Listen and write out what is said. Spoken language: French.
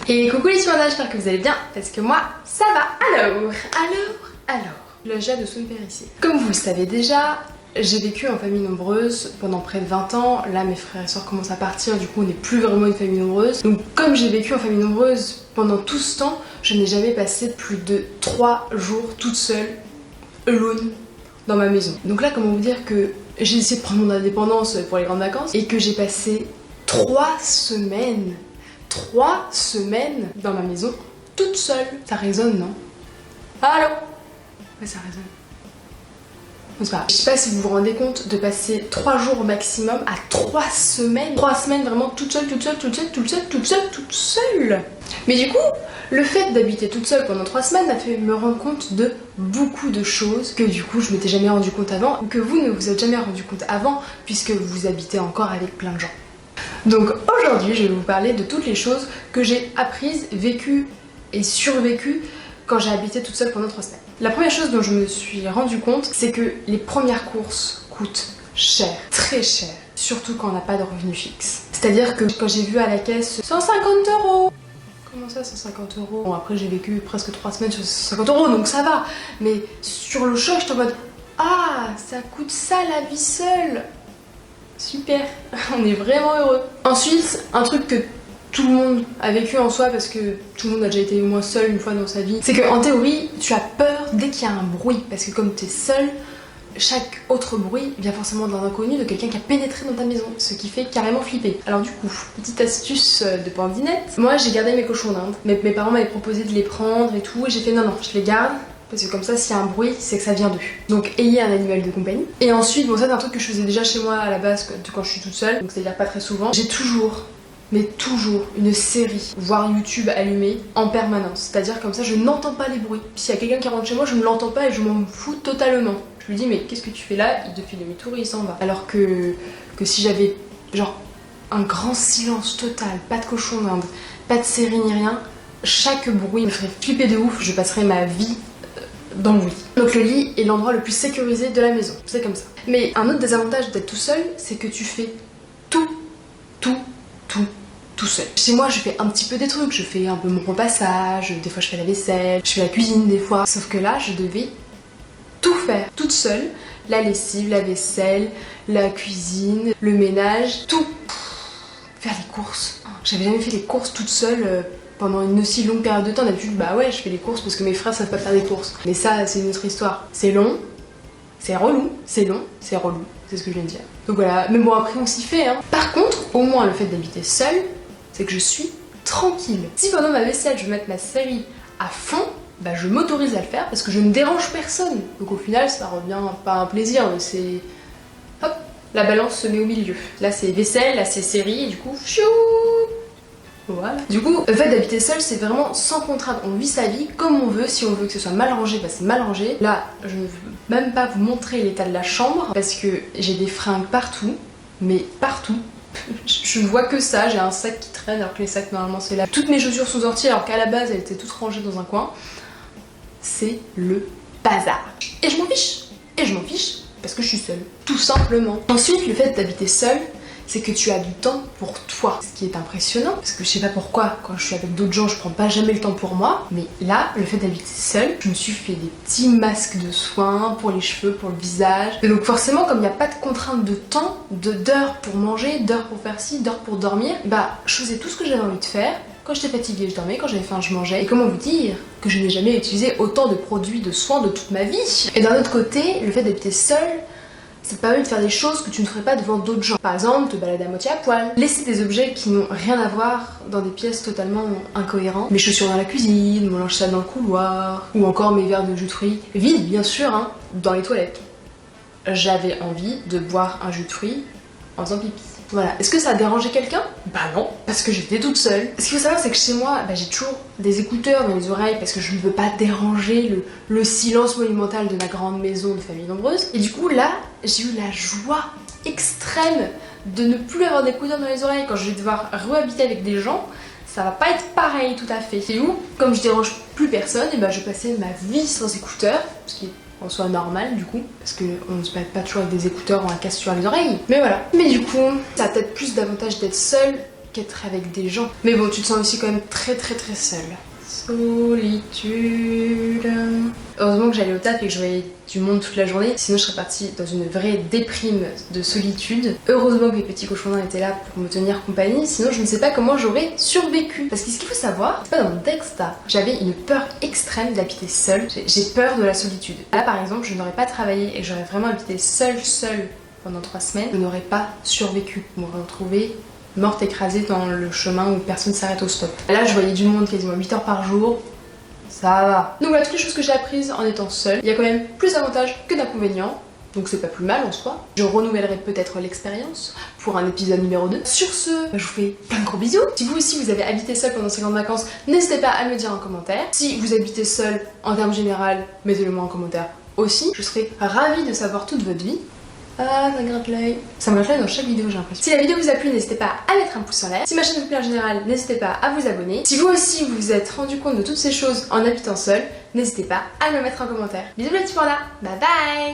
Et coucou les Timana, j'espère que vous allez bien, parce que moi, ça va. Alors, le Jade de son père ici. Comme vous le savez déjà, j'ai vécu en famille nombreuse pendant près de 20 ans. Là, mes frères et soeurs commencent à partir, du coup, on n'est plus vraiment une famille nombreuse. Donc, comme j'ai vécu en famille nombreuse pendant tout ce temps, je n'ai jamais passé plus de 3 jours toute seule, alone, dans ma maison. Donc là, comment vous dire que j'ai essayé de prendre mon indépendance pour les grandes vacances et que j'ai passé 3 semaines dans ma maison, toute seule. Ça résonne, non? Allô? Ouais, ça résonne. Bon, c'est pas grave. Je sais pas si vous vous rendez compte de passer 3 jours au maximum à 3 semaines. 3 semaines vraiment toute seule. Mais du coup, le fait d'habiter toute seule pendant 3 semaines m'a fait me rendre compte de beaucoup de choses que du coup je m'étais jamais rendu compte avant, ou que vous ne vous êtes jamais rendu compte avant, puisque vous habitez encore avec plein de gens. Donc aujourd'hui, je vais vous parler de toutes les choses que j'ai apprises, vécues et survécues quand j'ai habité toute seule pendant 3 semaines. La première chose dont je me suis rendu compte, c'est que les premières courses coûtent cher, très cher, surtout quand on n'a pas de revenu fixe. C'est-à-dire que quand j'ai vu à la caisse 150 €. Comment ça, 150 €? Bon, après j'ai vécu presque 3 semaines sur 150 €, donc ça va. Mais sur le choc, j'étais en mode ah, ça coûte ça la vie seule. Super, on est vraiment heureux. Ensuite, un truc que tout le monde a vécu en soi, parce que tout le monde a déjà été au moins seul une fois dans sa vie, c'est qu'en théorie, tu as peur dès qu'il y a un bruit, parce que comme tu es seul, chaque autre bruit vient forcément d'un inconnu, de quelqu'un qui a pénétré dans ta maison, ce qui fait carrément flipper. Alors du coup, petite astuce de bandinette, moi j'ai gardé mes cochons d'Inde, mes parents m'avaient proposé de les prendre et tout, et j'ai fait non, je les garde, parce que comme ça, s'il y a un bruit, c'est que ça vient d'eux. Donc ayez un animal de compagnie. Et ensuite, bon ça c'est un truc que je faisais déjà chez moi à la base quand je suis toute seule, donc c'est-à-dire pas très souvent. J'ai toujours une série, voire YouTube allumée en permanence. C'est-à-dire comme ça, je n'entends pas les bruits. Puis s'il y a quelqu'un qui rentre chez moi, je ne l'entends pas et je m'en fous totalement. Je lui dis mais qu'est-ce que tu fais là? Il te fait demi-tour et il s'en va. Alors que si j'avais genre un grand silence total, pas de cochon d'Inde, pas de série ni rien, chaque bruit me ferait flipper de ouf, je passerais ma vie dans le lit. Donc le lit est l'endroit le plus sécurisé de la maison, c'est comme ça. Mais un autre désavantage d'être tout seul, c'est que tu fais tout seul. Chez moi, je fais un petit peu des trucs, je fais un peu mon repassage, des fois je fais la vaisselle, je fais la cuisine des fois. Sauf que là, je devais tout faire toute seule, la lessive, la vaisselle, la cuisine, le ménage, tout. Faire les courses. J'avais jamais fait les courses toute seule pendant une aussi longue période de temps. D'habitude, bah ouais, je fais les courses parce que mes frères savent pas faire des courses. Mais ça, c'est une autre histoire. C'est long, c'est relou, c'est long, c'est relou. C'est ce que je viens de dire. Donc voilà, mais bon après on s'y fait hein. Par contre, au moins le fait d'habiter seule, c'est que je suis tranquille. Si pendant ma vaisselle je veux mettre ma série à fond, bah je m'autorise à le faire parce que je ne dérange personne. Donc au final ça revient pas à un plaisir, mais c'est... Hop, la balance se met au milieu. Là c'est vaisselle, là c'est série, et du coup, fiou. Voilà. Du coup, le fait d'habiter seul, c'est vraiment sans contrainte. On vit sa vie comme on veut. Si on veut que ce soit mal rangé, bah c'est mal rangé. Là, je ne veux même pas vous montrer l'état de la chambre parce que j'ai des fringues partout, mais partout. Je ne vois que ça. J'ai un sac qui traîne alors que les sacs normalement c'est là. Toutes mes chaussures sont sorties alors qu'à la base elles étaient toutes rangées dans un coin. C'est le bazar. Et je m'en fiche parce que je suis seule, tout simplement. Ensuite, le fait d'habiter seule, c'est que tu as du temps pour toi. Ce qui est impressionnant, parce que je sais pas pourquoi, quand je suis avec d'autres gens, je prends pas jamais le temps pour moi. Mais là, le fait d'habiter seule, je me suis fait des petits masques de soins pour les cheveux, pour le visage. Et donc forcément, comme il n'y a pas de contrainte de temps, d'heures pour manger, d'heures pour faire ci, d'heures pour dormir, bah je faisais tout ce que j'avais envie de faire. Quand j'étais fatiguée, je dormais, quand j'avais faim, je mangeais. Et comment vous dire que je n'ai jamais utilisé autant de produits de soins de toute ma vie. Et d'un autre côté, le fait d'habiter seule, ça te permet de faire des choses que tu ne ferais pas devant d'autres gens. Par exemple, te balader à moitié à poil. Laisser des objets qui n'ont rien à voir dans des pièces totalement incohérentes. Mes chaussures dans la cuisine, mon linge sale dans le couloir, ou encore mes verres de jus de fruits, vides bien sûr, hein, dans les toilettes. J'avais envie de boire un jus de fruits en faisant pipi. Voilà. Est-ce que ça a dérangé quelqu'un? Bah non, parce que j'étais toute seule. Ce qu'il faut savoir, c'est que chez moi, bah, j'ai toujours des écouteurs dans les oreilles parce que je ne veux pas déranger le silence monumental de ma grande maison de famille nombreuse. Et du coup, là, j'ai eu la joie extrême de ne plus avoir d'écouteurs dans les oreilles. Quand je vais devoir recohabiter avec des gens, ça va pas être pareil tout à fait. Et où, comme je dérange plus personne, et bah, je passais ma vie sans écouteurs, ce qui est en soit normal du coup, parce qu'on ne se balade pas toujours avec des écouteurs, on la casse sur les oreilles. Mais voilà. Mais du coup, ça a peut-être plus d'avantage d'être seule qu'être avec des gens. Mais bon, tu te sens aussi quand même très seule. Solitude. Heureusement que j'allais au taf et que je voyais du monde toute la journée, sinon je serais partie dans une vraie déprime de solitude. Heureusement que les petits cochons nains étaient là pour me tenir compagnie, sinon je ne sais pas comment j'aurais survécu. Parce que ce qu'il faut savoir, c'est pas dans mon texte, j'avais une peur extrême d'habiter seule. J'ai peur de la solitude. Là par exemple, je n'aurais pas travaillé et j'aurais vraiment habité seule pendant 3 semaines, je n'aurais pas survécu. Je m'aurais retrouvée morte écrasée dans le chemin où personne s'arrête au stop. Là je voyais du monde quasiment 8 heures par jour, ça va. Donc voilà, toutes les choses que j'ai apprises en étant seule. Il y a quand même plus d'avantages que d'inconvénients, donc c'est pas plus mal en soi. Je renouvellerai peut-être l'expérience pour un épisode numéro 2. Sur ce, je vous fais plein de gros bisous. Si vous aussi vous avez habité seul pendant ces grandes vacances, n'hésitez pas à me le dire en commentaire. Si vous habitez seul en termes général, mettez-le moi en commentaire aussi. Je serai ravie de savoir toute votre vie. Ah, ça me gratte l'œil. Ça me gratte l'œil dans chaque vidéo, j'ai l'impression. Si la vidéo vous a plu, n'hésitez pas à mettre un pouce en l'air. Si ma chaîne vous plaît en général, n'hésitez pas à vous abonner. Si vous aussi vous vous êtes rendu compte de toutes ces choses en habitant seul, n'hésitez pas à me le mettre en commentaire. Bisous les petits pandas, bye bye.